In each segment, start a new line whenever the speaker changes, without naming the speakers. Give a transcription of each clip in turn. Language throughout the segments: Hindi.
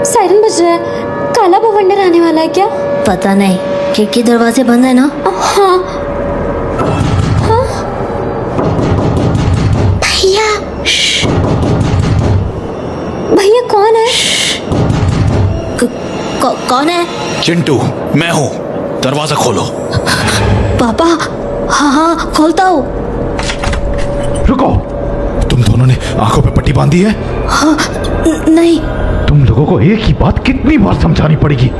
सायरन बज रहा है। काला बवंडर आने वाला है क्या?
पता नहीं, खिड़की दरवाजे बंद है ना?
हाँ हाँ। भैया, भैया कौन है?
कौन है?
चिंटू, मैं हूँ। दरवाजा खोलो।
पापा। हाँ खोलता हूँ।
रुको, तुम दोनों ने आंखों पे पट्टी बांधी है?
हाँ, नहीं।
तुम लोगों को एक ही बात कितनी बार समझानी पड़ेगी?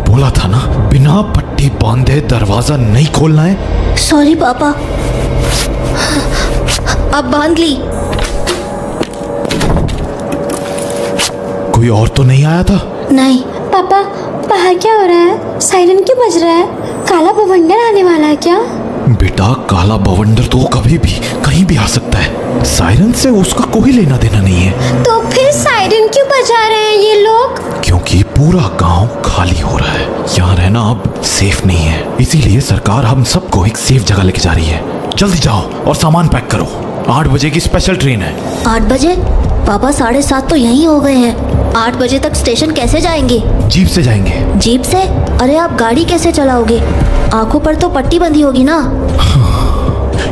बोला था ना, बिना पट्टी बांधे दरवाजा नहीं खोलना है।
सॉरी पापा, अब बांध ली।
कोई और तो नहीं आया था?
नहीं।
पापा, बाहर क्या हो रहा है? सायरन क्यों बज रहा है? काला बवंडर आने वाला है क्या?
बेटा, काला बवंडर तो कभी भी कहीं भी आ सकता है। सायरन से उसका कोई लेना देना नहीं है।
तो फिर सायरन क्यों बजा रहे हैं ये लोग?
क्योंकि पूरा गांव खाली हो रहा है। यहाँ रहना अब सेफ नहीं है, इसीलिए सरकार हम सबको एक सेफ जगह लेके जा रही है। जल्दी जाओ और सामान पैक करो। 8 बजे की स्पेशल ट्रेन है।
8 बजे? पापा 7:30 तो यहीं हो गए हैं। 8 बजे तक स्टेशन कैसे जाएंगे?
जीप से जाएंगे।
जीप से? अरे आप गाड़ी कैसे चलाओगे? आंखों पर तो पट्टी बंधी होगी ना।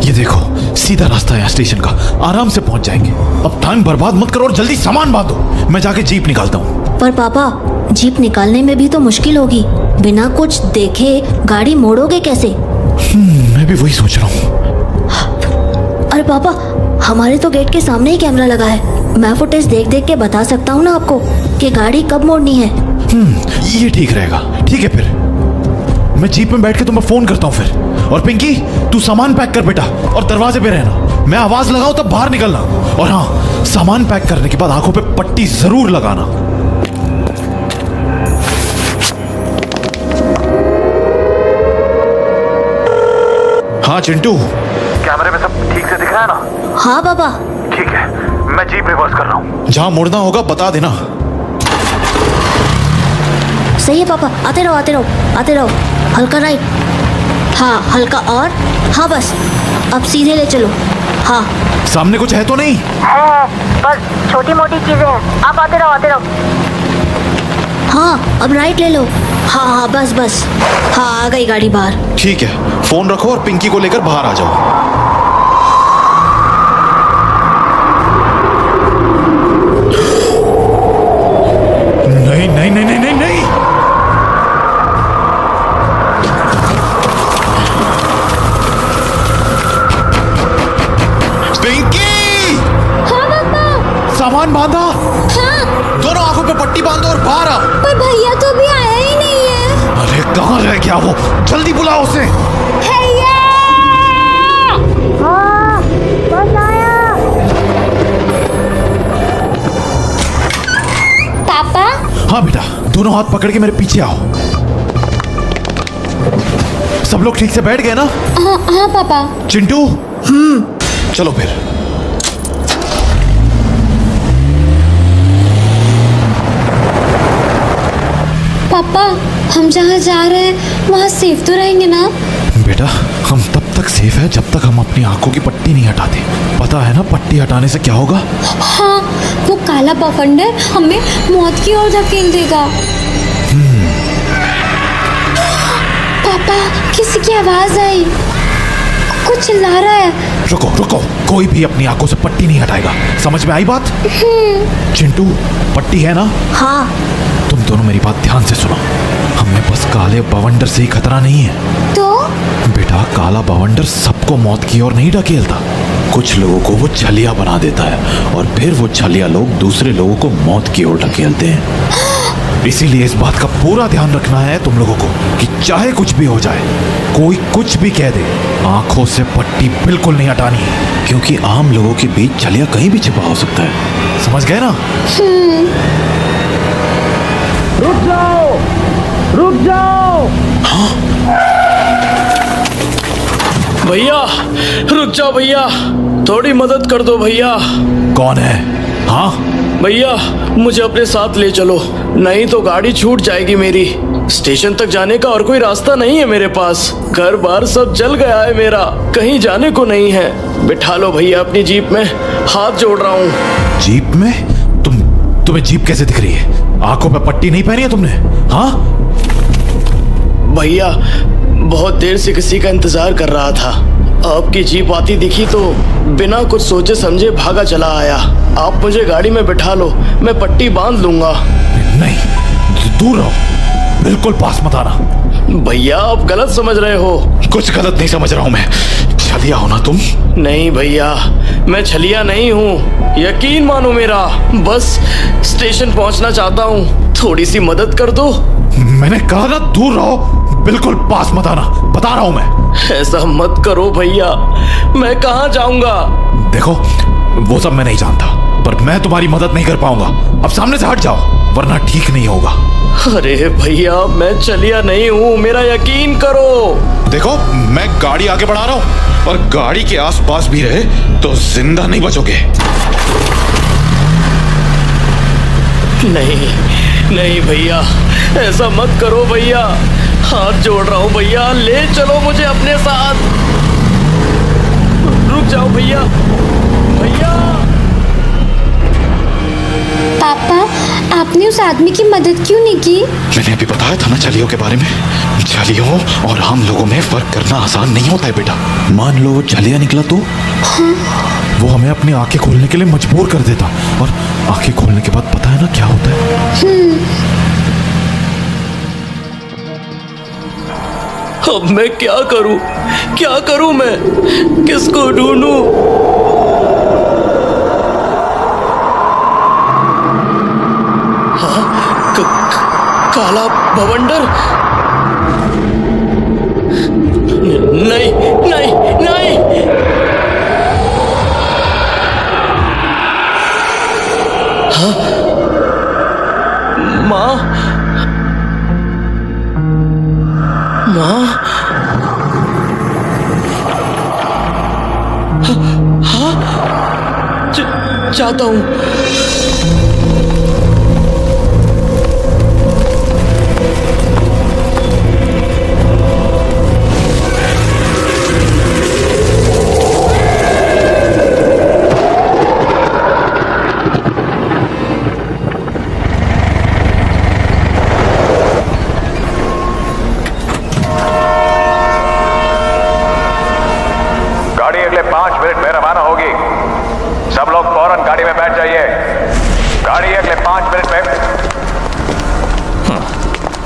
ये देखो, सीधा रास्ता है स्टेशन का, आराम से पहुंच जाएंगे। अब टाइम बर्बाद मत करो और जल्दी सामान बांधो। मैं जाके जीप निकालता हूँ।
पर पापा, जीप निकालने में भी तो मुश्किल होगी। बिना कुछ देखे गाड़ी मोड़ोगे कैसे?
मैं भी वही सोच रहा हूँ।
अरे पापा, हमारे तो गेट के सामने ही कैमरा लगा है। मैं फुटेज देख देख के बता सकता हूँ ना आपको कि गाड़ी कब मोड़नी है।
ये ठीक रहेगा। ठीक है, फिर मैं जीप में बैठ के तुम्हें फोन करता हूँ फिर। और पिंकी, तू सामान पैक कर बेटा, और दरवाजे पे रहना। मैं आवाज लगाऊं तब बाहर निकलना। और हाँ, सामान पैक करने के बाद आंखों पे पट्टी जरूर लगाना। हाँ चिंटू,
कैमरे में सब ठीक से दिख रहा है ना?
हाँ पापा।
ठीक है, मैं जीप रिवर्स कर रहा हूँ।
जहां मुड़ना होगा बता देना।
सही है पापा, आते रहो आते रहो आते रहो। हल्का राइट, हाँ हल्का, और हाँ बस, अब सीधे ले चलो। हाँ,
सामने कुछ है तो नहीं?
है, बस छोटी मोटी चीजें हैं। आप आते रहो आते रहो। हाँ, अब राइट ले लो। हाँ हाँ बस बस, हाँ आ गई गाड़ी बाहर।
ठीक है, फोन रखो और पिंकी को लेकर बाहर आ जाओ। नहीं नहीं नहीं नहीं नहीं नहीं। पिंकी!
हाँ पापा।
सामान बांधा?
हाँ,
दोनों आंखों पे पट्टी बांधो और बाहर आओ।
पर भैया तो अभी आया ही नहीं है।
अरे कहाँ रह गया वो? जल्दी बुलाओ उसे।
भैया!
हाँ, बस आया।
पापा?
हाँ बेटा, दोनों हाथ पकड़ के मेरे पीछे आओ। सब लोग ठीक से बैठ गए ना?
हाँ हाँ पापा।
चिंटू? चलो फिर।
पापा, हम जहाँ जा रहे हैं वहाँ सेफ तो रहेंगे ना?
बेटा, हम तब तक सेफ है जब तक हम अपनी आंखों की पट्टी नहीं हटाते। पता है ना पट्टी हटाने से क्या होगा?
हाँ, वो काला बवंडर हमें मौत की ओर धकेल देगा। पापा, किसी की आवाज आई, कुछ चिल्ला रहा है।
रुको रुको, कोई भी अपनी आंखों से पट्टी नहीं हटाएगा। समझ में आई बात? चिंटू, पट्टी है ना?
हाँ।
तुम दोनों मेरी बात ध्यान से सुनो। हमें बस काले बवंडर से ही खतरा नहीं है।
तो?
बेटा, काला बवंडर सबको मौत की ओर नहीं ढकेलता। कुछ लोगों को वो छलिया बना देता है और फिर वो छलिया लोग दूसरे लोगों को मौत की ओर ढकेलते हैं। इसीलिए इस बात का पूरा ध्यान रखना है तुम लोगों को कि चाहे कुछ भी हो जाए, कोई कुछ भी कह दे, आंखों से पट्टी बिल्कुल नहीं हटानी है, क्योंकि आम लोगों के बीच छलिया कहीं भी छिपा हो सकता है। समझ गए ना?
रुक जाओ, रुक जाओ।
भैया रुक जाओ भैया, थोड़ी मदद कर दो भैया।
कौन है? हाँ
भैया, मुझे अपने साथ ले चलो, नहीं तो गाड़ी छूट जाएगी मेरी। स्टेशन तक जाने का और कोई रास्ता नहीं है मेरे पास। घर बार सब जल गया है मेरा, कहीं जाने को नहीं है। बिठा लो भैया अपनी जीप में, हाथ जोड़ रहा हूँ।
जीप में? तुम्हें जीप कैसे दिख रही है? आंखों पे पट्टी नहीं पहनी है तुमने? हाँ
भैया बहुत देर से किसी का इंतजार कर रहा था। आपकी जीप आती दिखी तो बिना कुछ सोचे समझे भागा चला आया। आप मुझे गाड़ी में बिठा लो, मैं पट्टी बांध लूंगा।
नहीं, दूर रहो, बिल्कुल पास मत आना।
भैया आप गलत समझ रहे हो।
कुछ गलत नहीं समझ रहा हूं मैं। छलिया हो ना तुम?
नहीं भैया, मैं छलिया नहीं हूँ, यकीन मानो मेरा। बस स्टेशन पहुँचना चाहता हूँ, थोड़ी सी मदद कर दो।
मैंने कहा ना दूर रहो, बिल्कुल पास मत आना, बता रहा हूं मैं।
ऐसा मत करो भैया, मैं कहाँ जाऊंगा?
देखो वो सब मैं नहीं जानता, पर मैं तुम्हारी मदद नहीं कर पाऊंगा। अब सामने से हट जाओ वरना ठीक नहीं होगा।
अरे भैया मैं छलिया नहीं हूँ, मेरा यकीन करो।
देखो मैं गाड़ी आगे बढ़ा रहा हूं और गाड़ी के आसपास भी रहे तो जिंदा नहीं बचोगे।
नहीं नहीं भैया, ऐसा मत करो भैया, हाथ जोड़ रहा हूँ भैया, ले चलो मुझे अपने साथ। रुक जाओ भैया, भैया।
पापा आपने उस आदमी की मदद क्यों नहीं की?
मैंने अभी बताया था ना छलियों के बारे में। छलियों और हम लोगों में फर्क करना आसान नहीं होता है बेटा। मान लो छलिया निकला तो वो हमें अपनी आंखें खोलने के लिए मजबूर कर देता, और आंखें खोलने के बाद पता है ना क्या होता है?
अब मैं क्या करूं? क्या करूं मैं? किसको ढूंढूं? हाँ, काला बवंडर? नहीं नहीं नहीं। हाँ? माँ? माँ? हाँ? चाहता हूँ।
गाड़ी अगले 5 मिनट में रवाना होगी। सब लोग फौरन गाड़ी में बैठ जाइए। गाड़ी अगले 5 मिनट में।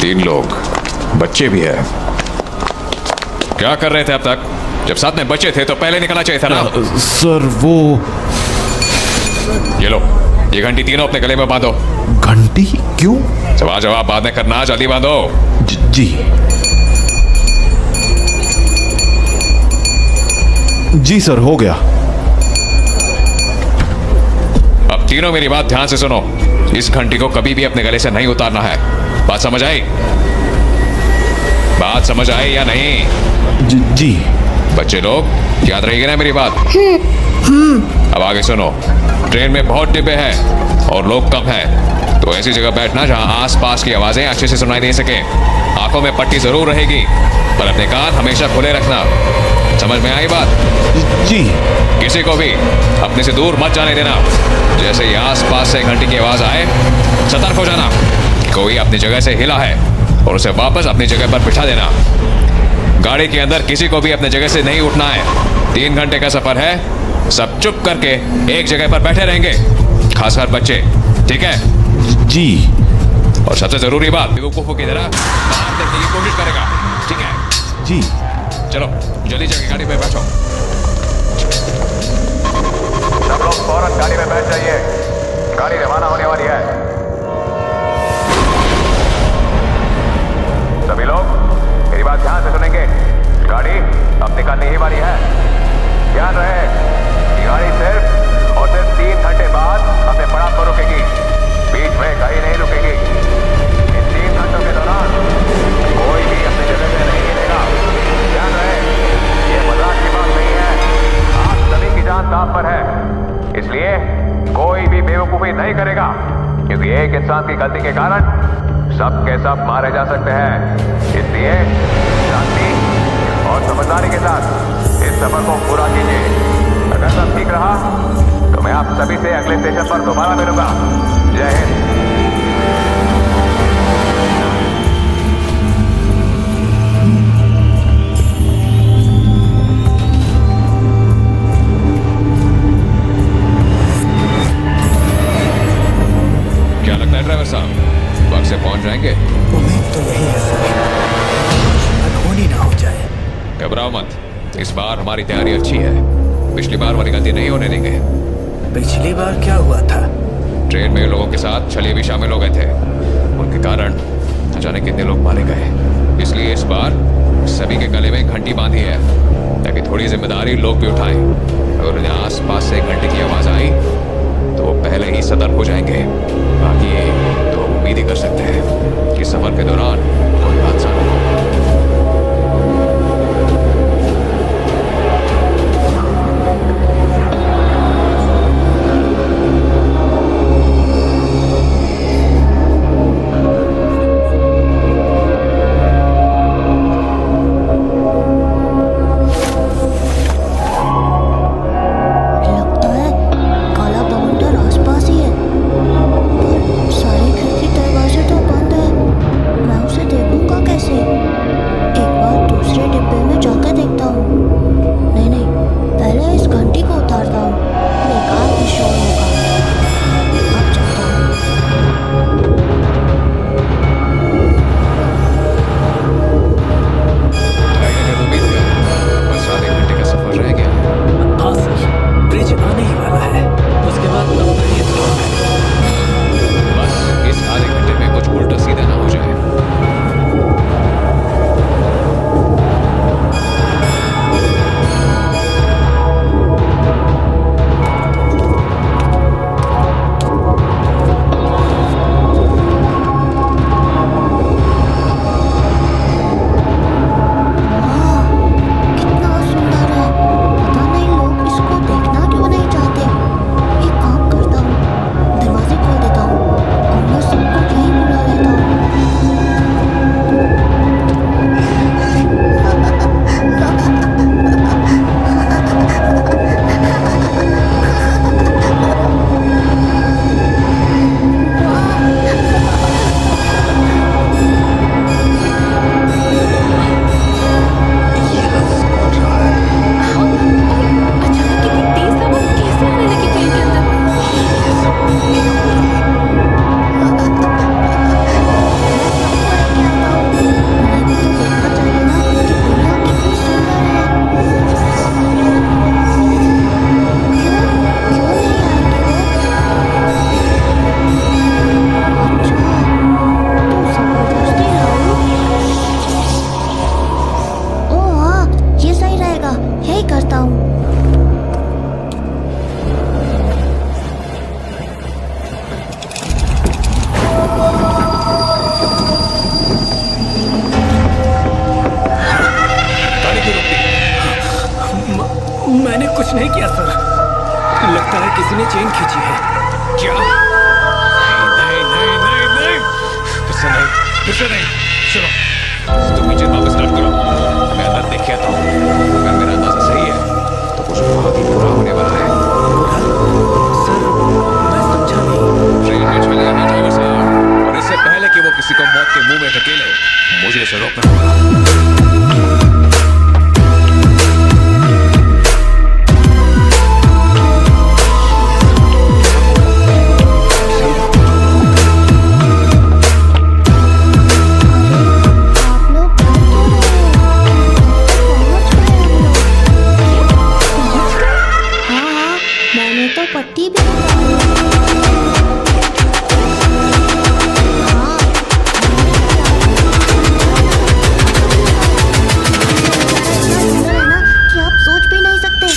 3 लोग, बच्चे भी है। क्या कर रहे थे अब तक? जब साथ में बच्चे थे तो पहले निकलना चाहिए था ना।
सर वो
ये लो, ये घंटी तीनों अपने गले में बांधो।
घंटी क्यों?
सवाल जवाब बाद में करना, जल्दी बांधो।
जी जी सर, हो गया।
अब तीनों मेरी बात ध्यान से सुनो। इस घंटी को कभी भी अपने गले से नहीं उतारना है। बात समझ आई? बात समझ आई या नहीं?
जी
बच्चे लोग याद रहेगी ना मेरी बात? अब आगे सुनो। ट्रेन में बहुत डिब्बे हैं और लोग कम हैं, तो ऐसी जगह बैठना जहां आसपास की आवाजें अच्छे से सुनाई दे सके। आंखों में पट्टी जरूर रहेगी, पर अपने कान हमेशा खुले रखना। समझ में आई बात?
जी।
किसी को भी अपने से दूर मत जाने देना। जैसे ही आसपास से घंटी की आवाज आए, सतर्क हो जाना। कोई अपनी जगह से हिला है और उसे वापस अपनी जगह पर बिठा देना। गाड़ी के अंदर किसी को भी अपने जगह से नहीं उठना है। 3 घंटे का सफर है, सब चुप करके एक जगह पर बैठे रहेंगे, खासकर बच्चे, ठीक है?
जी।
और सबसे जरूरी बात, बेवकूफों की तरह बाहर देखने की कोशिश करेगा, ठीक है?
जी।
चलो जल्दी जाके गाड़ी में बैठो।
सब लोग फौरन गाड़ी में बैठ जाइए। गाड़ी रवाना होने वाली है। सभी लोग मेरी बात ध्यान से सुनेंगे। गाड़ी अब निकलने ही वाली है। ध्यान रहे कि गाड़ी सिर्फ और सिर्फ 3 घंटे बाद अपने पड़ाव पर रुकेगी। बीच में कहीं नहीं रुकेगी। इन 3 घंटों के दौरान कोई भी अपनी जगह से नहीं हिलेगा। ध्यान रहे, ये मजाक की बात नहीं है। आप सभी की जान दांव पर है, इसलिए कोई भी बेवकूफी नहीं करेगा, क्योंकि एक इंसान की गलती के कारण सब के सब मारे जा सकते हैं। इसलिए शांति और समझदारी के साथ इस सफर को पूरा कीजिए। अगर सब ठीक रहा तो मैं आप सभी से अगले स्टेशन पर दोबारा मिलूंगा। जय हिंद।
इस बार हमारी तैयारी अच्छी है, पिछली बार वाली गलती नहीं होने देंगे।
पिछली बार क्या हुआ था?
ट्रेन में लोगों के साथ छलिए भी शामिल हो गए थे, उनके कारण न जाने कितने लोग मारे गए। इसलिए इस बार सभी के गले में घंटी बांधी है, ताकि थोड़ी जिम्मेदारी लोग भी उठाएं। अगर उन्हें आस पास से घंटे की आवाज आई तो वो पहले ही सतर्क हो जाएंगे। बाकी तो उम्मीद ही कर सकते हैं कि सफर के दौरान कोई हादसा न हो।
लगता है काला बवंडर आसपास ही है, पर सारे खिड़की दरवाजे तो बंद है। मैं उसे देखूंगा कैसे? एक बार दूसरे डिब्बे में जाकर देखता हूँ। नहीं नहीं, पहले इस घंटी को उतारता हूँ, बेकार में शोर होगा। अब जाता हूँ।
ढाई घंटे तो बीत गए, बस आधे घंटे का सफर रह गया।
हाँ सर, ब्रिज आने ही वाला है, उसके बाद तब ये तो
बस इस आधे घंटे में कुछ उल्टा सीधा ना हो जाए।
वाह, कितना सुंदर है। पता नहीं लोग इसको देखना क्यों नहीं चाहते। एक काम करता हूँ, दरवाजे खोल देता हूँ और मैं सबको यहीं बुला लेता हूँ।
अचानक कितनी तेज हवा कैसे आने लगी ट्रेन के अंदर?
उन्हें भी तो देखना चाहिए ना कि दुनिया कितनी सुंदर है। क्यों क्यों नहीं आएंगे वो? अच्छा, तो जबरदस्ती लाऊं? ओह हाँ, ये सही रहेगा, यही करता हूँ।
गाड़ी क्यों रोक दी?
मैंने कुछ नहीं किया सर, लगता है किसी ने चेन खींची है।
क्या? नहीं नहीं नहीं नहीं, फिर से नहीं, फिर से नहीं। सुनो, तुम इंजन वापस स्टार्ट करो, मैं अंदर देख के आता हूँ। अगर मेरा अंदाजा सही है तो कुछ बहुत ही बुरा होने वाला है।
सर मैं समझा नहीं।
ट्रेन में छलिया ना ड्राइवर साहब, और इससे पहले कि वो किसी को मौत के मुंह में धकेले, मुझे इसे रोकना होगा।
आप लोग डर क्यों रहे हो? पहुंच गए हम लोग। पहुंच गए? हाँ हाँ, मैंने तो पट्टी भी लगा ली। हाँ, सुंदर है ना कि आप सोच भी नहीं सकते।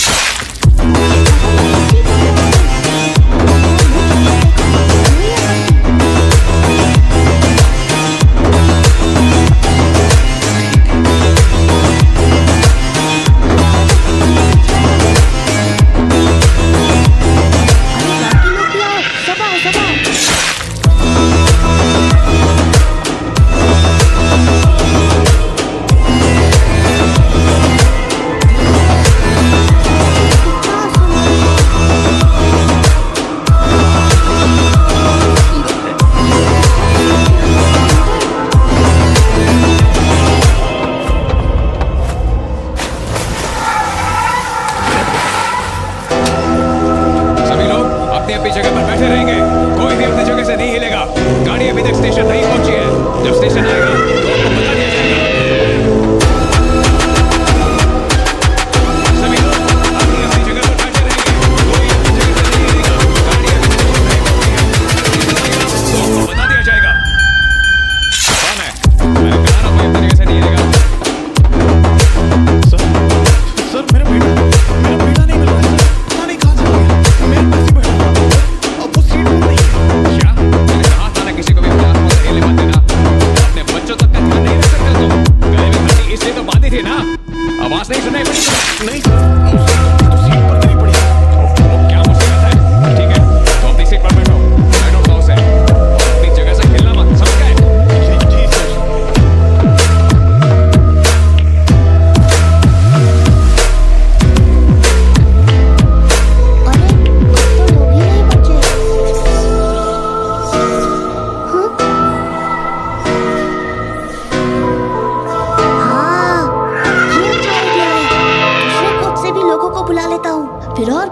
अरे बाकी लोग भी आओ, सब आओ सब आओ। कितना सुंदर।
सभी लोग अपनी अपनी जगह पर बैठे रहेंगे, कोई भी अपनी जगह से नहीं हिलेगा। गाड़ी अभी तक स्टेशन नहीं पहुंची है, जब स्टेशन आएगा तो आपको बता दिया जाएगा।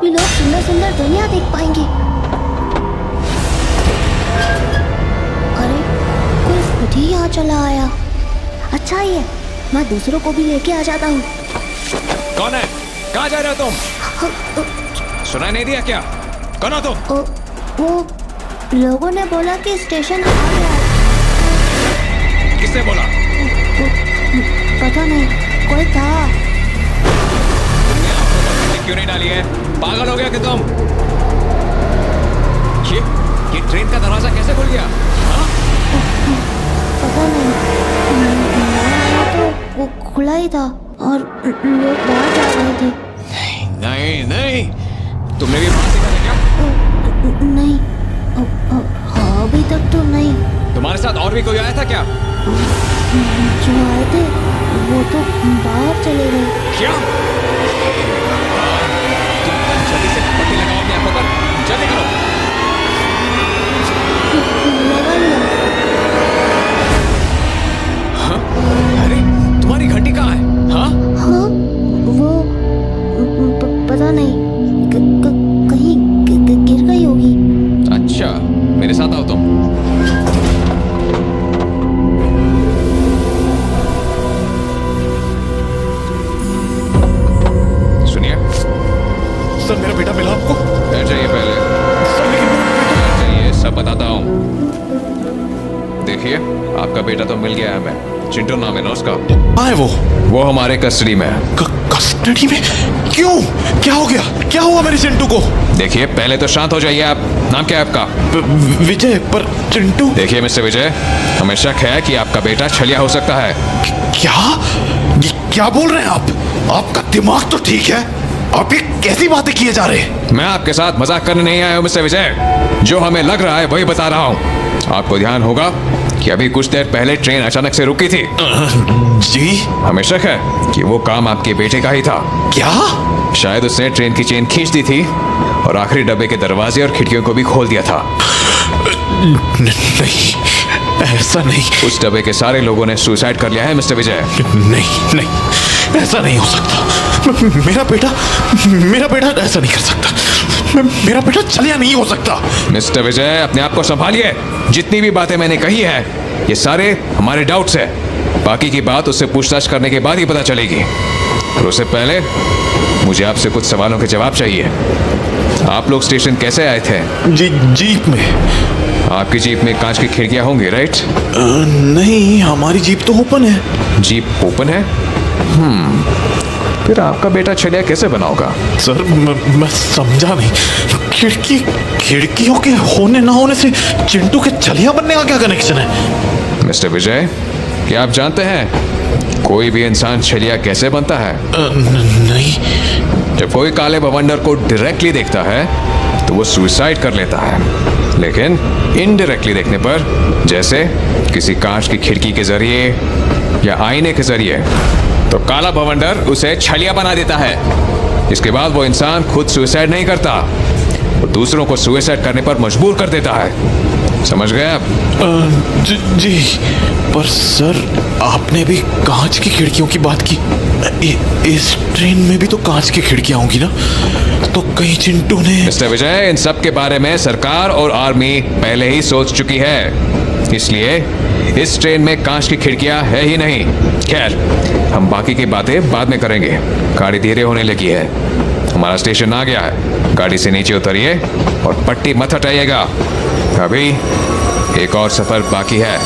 भी लोग सुंदर सुंदर दुनिया देख पाएंगे। अरे कोई खुद ही यहाँ चला आया। अच्छा ही है, मैं दूसरों को भी लेके आ जाता हूँ।
कौन है? कहाँ जा रहे हो तुम? सुनाई नहीं दिया क्या? कौन हो तुम?
वो लोगों ने बोला कि स्टेशन आ गया है।
किसने बोला?
पता नहीं, कोई था।
तुमने आपको बंदी क्यों नहीं डाली है? पागल हो गया कि तुम? ये ट्रेन का दरवाजा कैसे खुल गया? हाँ?
पता नहीं, मैं तो वो खुला ही था और लोग बाहर जा रहे थे।
नहीं नहीं, तुमने भी बात देखा था क्या?
नहीं, हाँ अभी तक तो नहीं।
तुम्हारे साथ और भी कोई आया था क्या?
जो आए थे वो तो बाहर चले गए।
क्या? तुम जल्दी से पट्टी लगाओ अपनी आंखों पर, जल्दी करो।
लगा लिया।
हाँ? अरे तुम्हारी घंटी कहाँ है? हाँ?
हाँ वो पता नहीं, कहीं गिर गई होगी।
अच्छा, मेरे साथ आओ तुम। सुनिए
सर, मेरा बेटा मिला आपको?
बैठ जाइए पहले।
सर लेकिन
बैठ जाइए, सब बताता हूँ। देखिए, आपका बेटा तो मिल गया है हमें। चिंटू नाम है ना उसका।
कहाँ है वो?
वो हमारे कस्टडी में है।
कस्टडी में? क्यों? क्या हो गया? क्या हुआ मेरे चिंटू को?
देखिए, पहले तो शांत हो जाइए आप। नाम क्या है आपका?
विजय। पर चिंटू?
देखिए मिस्टर विजय, हमें शक है कि आपका बेटा छलिया हो सकता है।
क्या? ये क्या बोल रहे हैं आप? आपका दिमाग तो ठीक है? आप ये कैसी बातें किए जा रहे हैं?
मैं आपके साथ मजाक करने नहीं आया हूँ मिस्टर विजय। जो हमें लग रहा है वही बता रहा हूँ। आपको ध्यान होगा कि अभी कुछ देर पहले ट्रेन अचानक से रुकी थी।
जी?
हमें शक है कि वो काम आपके बेटे का ही था।
क्या?
शायद उसने ट्रेन की चेन खींच दी थी और आखिरी डब्बे के दरवाजे और खिड़कियों को भी खोल दिया था।
नहीं, ऐसा नहीं।
उस डब्बे के सारे लोगों ने सुसाइड कर लिया है मिस्टर विजय।
नहीं नहीं, ऐसा नहीं हो सकता। मेरा बेटा ऐसा नहीं कर सकता। मेरा बेटा छलिया नहीं हो सकता।
मिस्टर विजय, अपने आप को संभालिए। जितनी भी बातें मैंने कही है, ये सारे हमारे डाउट्स है। बाकी की बात उससे पूछताछ करने के बाद ही पता चलेगी। और उससे पहले मुझे आपसे कुछ सवालों के जवाब चाहिए। आप लोग स्टेशन कैसे आए थे?
जीप में।
आपकी जीप में कांच की खिड़कियां होंगी, राइट?
नहीं, हमारी जीप तो ओपन है।
जीप ओपन है? फिर आपका बेटा छलिया कैसे बना होगा?
सर, मैं समझा नहीं। खिड़कियों के होने ना होने से चिंटू के छलिया बनने का क्या कनेक्शन है?
मिस्टर विजय, क्या आप जानते हैं कोई भी इंसान छलिया कैसे बनता है?
नहीं।
जब कोई काले बवंडर को डायरेक्टली देखता है तो वो सुसाइड कर लेता है, लेकिन इनडायरेक्टली देखने पर, जैसे किसी कांच की खिड़की के जरिए या आईने के जरिए, तो काला बवंडर उसे छलिया बना देता है। इसके बाद वो इंसान खुद सुसाइड नहीं करता, वो दूसरों को सुसाइड करने पर मजबूर कर देता है। समझ गए आप?
जी, पर सर आपने भी कांच की खिड़कियों की बात की। इस ट्रेन में भी तो कांच की खिड़कियां होंगी ना? तो कहीं चिंटू ने...
मिस्टर विजय, इन सब के बारे में सरकार और आर्मी पहले ही सोच चुकी है, इसलिए इस ट्रेन में कांच की खिड़कियां है ही नहीं। खैर, हम बाकी की बातें बाद में करेंगे। गाड़ी धीरे होने लगी है, हमारा स्टेशन आ गया है। गाड़ी से नीचे उतरिए और पट्टी मत हटाइएगा, अभी एक और सफर बाकी है।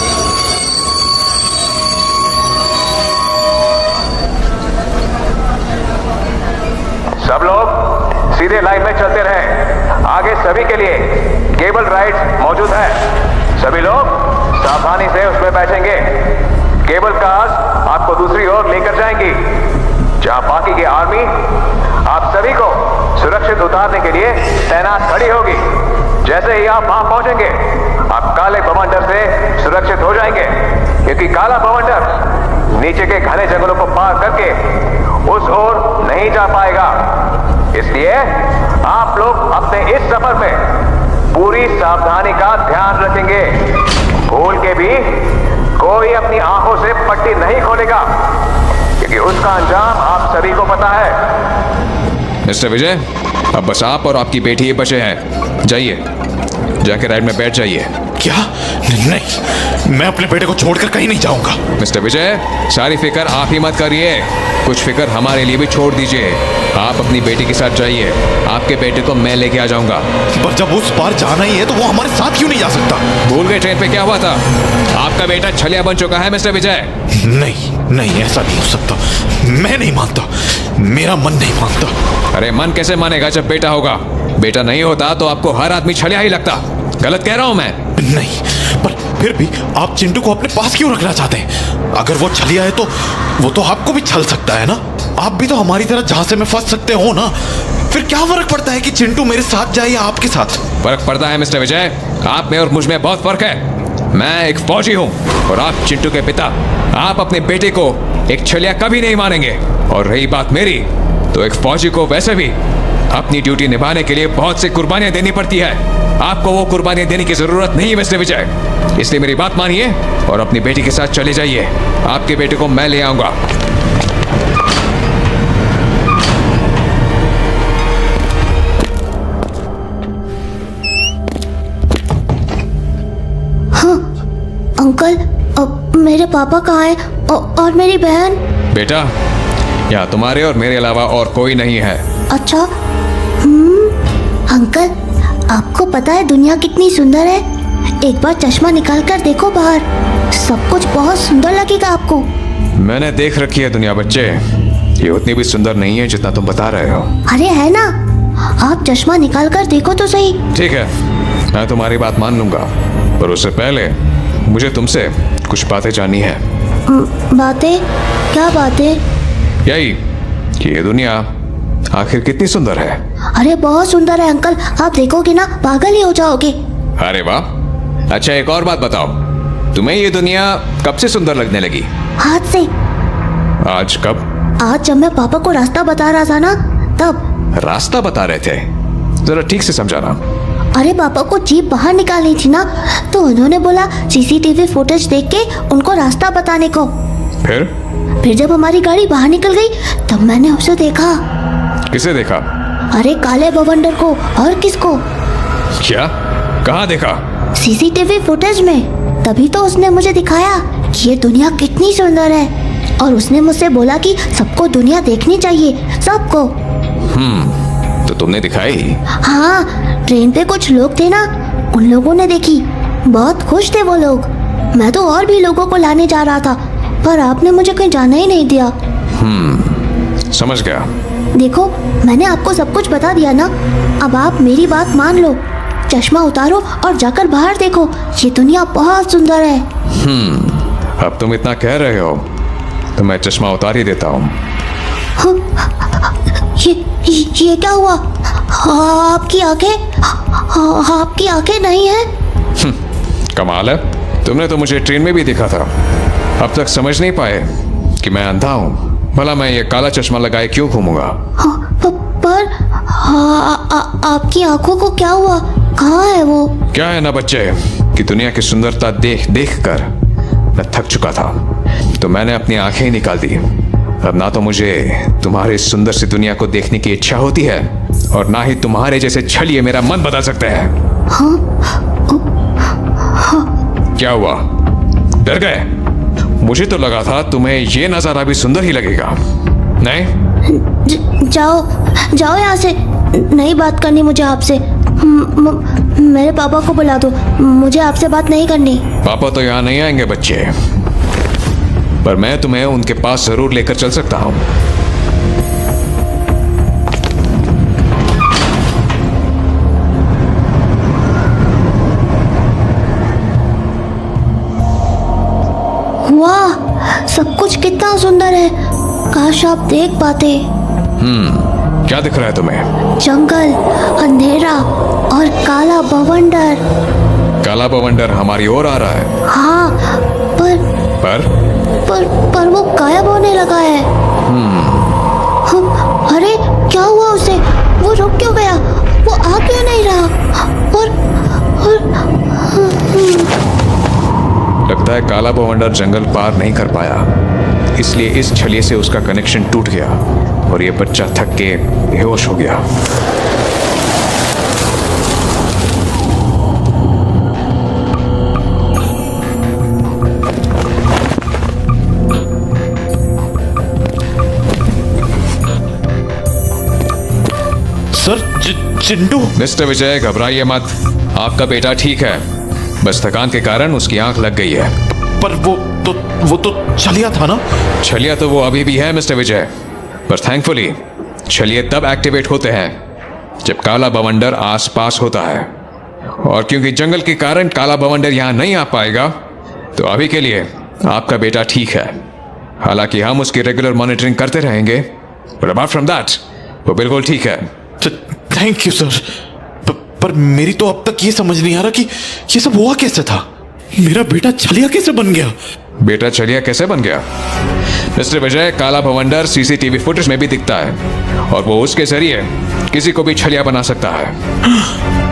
सब लोग सीधे लाइन में चलते रहें। आगे सभी के लिए केबल राइड्स मौजूद है। सभी लोग सावधानी से उसमें बैठेंगे। केबल कार्स आपको दूसरी ओर लेकर जाएंगी, जहां बाकी की आर्मी आप सभी को सुरक्षित उतारने के लिए तैनात खड़ी होगी। जैसे ही आप वहां पहुंचेंगे, आप काले बवंडर से सुरक्षित हो जाएंगे, क्योंकि काला बवंडर नीचे के घने जंगलों को पार करके उस ओर नहीं जा पाएगा। इसलिए आप लोग अपने इस सफर में पूरी सावधानी का ध्यान रखेंगे। भूल के भी कोई अपनी आंखों से पट्टी नहीं खोलेगा, क्योंकि उसका अंजाम आप सभी को पता है।
मिस्टर विजय, अब बस आप और आपकी बेटी ही बचे हैं। जाइए, जाके राइड में बैठ जाइए।
क्या? नहीं, मैं अपने बेटे को छोड़कर कहीं नहीं जाऊंगा।
मिस्टर विजय, सारी फिक्र आप ही मत करिए, कुछ फिक्र हमारे लिए भी छोड़ दीजिए। आप अपनी बेटी के साथ जाइए, आपके बेटे को मैं लेके आ जाऊंगा।
पर जब उस पार जाना ही है तो वो हमारे साथ क्यों नहीं जा सकता?
भूल गए ट्रेन पे क्या हुआ था? आपका बेटा छलिया बन चुका है मिस्टर विजय।
नहीं नहीं, ऐसा नहीं हो सकता। मैं नहीं मानता, मेरा मन नहीं मानता।
अरे मन कैसे मानेगा जब बेटा होगा? बेटा नहीं होता तो आपको हर आदमी छलिया ही लगता। गलत कह रहा हूं मैं?
नहीं, पर फिर भी आप चिंटू को अपने पास क्यों रखना चाहते हैं? अगर वो छलिया है तो वो तो आपको भी छल सकता है ना। आप भी तो हमारी तरह झांसे में फंस सकते हो ना। फिर क्या फर्क पड़ता है कि चिंटू मेरे साथ जाए या आपके साथ?
फर्क पड़ता है मिस्टर विजय, आप में और मुझ में बहुत फर्क है। मैं एक फौजी हूँ और आप चिंटू के पिता। आप अपने बेटे को एक छलिया कभी नहीं मानेंगे। और रही बात मेरी, तो एक फौजी को वैसे भी अपनी ड्यूटी निभाने के लिए बहुत सी कुर्बानियां देनी पड़ती है। आपको वो कुर्बानियां देने की जरूरत नहीं है मिस्टर विजय, इसलिए मेरी बात मानिए और अपनी बेटी के साथ चले जाइए। आपके बेटे को मैं ले आऊंगा।
अंकल, अब मेरे पापा कहाँ हैं और मेरी बहन?
बेटा, यहाँ तुम्हारे और मेरे अलावा और कोई नहीं है।
अच्छा, अंकल, आपको पता है दुनिया कितनी सुंदर है? एक बार चश्मा निकाल कर देखो बाहर, सब कुछ बहुत सुंदर लगेगा आपको।
मैंने देख रखी है दुनिया बच्चे, ये उतनी भी सुंदर नहीं है जितना तुम बता रहे हो।
अरे है ना, आप चश्मा निकाल कर देखो तो सही।
ठीक है, मैं तुम्हारी बात मान लूंगा, पर उससे पहले मुझे तुमसे कुछ बातें जाननी है।
बातें? क्या बातें?
यही कि ये दुनिया आखिर कितनी सुंदर है।
अरे बहुत सुंदर है अंकल, आप देखोगे ना पागल ही हो जाओगे।
अरे वाह। अच्छा, एक और बात बताओ, तुम्हें ये दुनिया कब से सुंदर लगने लगी?
हाथ से।
आज कब?
आज जब मैं पापा को रास्ता बता रहा था ना, तब।
रास्ता बता रहे थे? जरा ठीक से समझाना।
अरे पापा को जीप बाहर निकालनी थी ना, तो उन्होंने बोला सीसीटीवी फुटेज देख के उनको रास्ता बताने को।
फिर
जब हमारी गाड़ी बाहर निकल गई तब मैंने उसे देखा।
किसे देखा?
अरे काले बवंडर को, और किसको?
क्या? कहाँ देखा?
सीसीटीवी फुटेज में। तभी तो उसने मुझे दिखाया कि ये दुनिया कितनी सुंदर है, और उसने मुझसे बोला कि सबको दुनिया देखनी चाहिए, सबको।
तो तुमने दिखाई?
हाँ, ट्रेन पे कुछ लोग थे ना, उन लोगों ने देखी, बहुत खुश थे वो लोग। मैं तो और भी लोगों को लाने जा रहा था, पर आपने मुझे कहीं जाने ही नहीं दिया।
समझ गया।
देखो, मैंने आपको सब कुछ बता दिया ना, अब आप मेरी बात मान लो। चश्मा उतारो और जाकर बाहर देखो, ये दुनिया बहुत सुंदर है।
अब तुम इतना कह रहे हो तो मैं चश्मा उतार ही देता हूँ।
ये क्या हुआ? आपकी आंखें? आपकी आंखें नहीं है?
कमाल है, तुमने तो मुझे ट्रेन में भी देखा था, अब तक समझ नहीं पाए कि मैं अंधा हूँ। भला मैं ये काला चश्मा लगाए क्यों घूमूंगा?
पर आपकी आंखों को क्या हुआ? कहाँ है वो?
क्या है ना बच्चे कि दुनिया की सुंदरता देख देख कर मैं थक चुका था, तो मैंने अपनी आंखें ही निकाल दी। अब ना तो मुझे तुम्हारी सुंदर सी दुनिया को देखने की इच्छा होती है, और ना ही तुम्हारे जैसे छलिए मेरा मन बदल सकते हैं। क्या हुआ? डर गए? मुझे तो लगा था तुम्हें ये नजारा भी सुंदर ही लगेगा। नहीं?
जाओ यहाँ से, नहीं बात करनी मुझे आपसे। मेरे पापा को बुला दो, मुझे आपसे बात नहीं करनी।
पापा तो यहाँ नहीं आएंगे बच्चे, पर मैं तुम्हें उनके पास जरूर लेकर चल सकता हूँ।
वाह, सब कुछ कितना सुंदर है, काश आप देख पाते।
क्या दिख रहा है तुम्हें?
जंगल, अंधेरा और काला बवंडर।
काला बवंडर हमारी ओर आ रहा है।
हाँ, पर वो गायब होने लगा है। अरे क्या हुआ उसे? वो रुक क्यों गया? वो आ क्यों नहीं रहा?
लगता है काला बवंडर जंगल पार नहीं कर पाया, इसलिए इस छलिए से उसका कनेक्शन टूट गया। और ये बच्चा थक के बेहोश हो गया।
सर, चिंटू।
मिस्टर विजय, घबराइए मत, आपका बेटा ठीक है, बस थकान के कारण उसकी आंख लग गई है।
पर वो तो छलिया था ना?
छलिया तो वो अभी भी है मिस्टर विजय, पर थैंकफुली छलिए तब एक्टिवेट होते हैं जब काला बवंडर आसपास होता है, और क्योंकि जंगल के कारण काला बवंडर यहां नहीं आ पाएगा, तो अभी के लिए आपका बेटा ठीक है। हालांकि हम उसकी रेगुलर मॉनिटरिंग करते रहेंगे, पर अपार्ट फ्रॉम दैट वो बिल्कुल ठीक है।
Thank you sir. पर मेरी तो अब तक ये समझ नहीं आ रहा कि ये सब हुआ कैसे था। मेरा बेटा छलिया कैसे बन गया?
बेटा छलिया कैसे बन गया? मिस्टर विजय, काला बवंडर सीसीटीवी फुटेज में भी दिखता है, और वो उसके जरिए किसी को भी छलिया बना सकता है।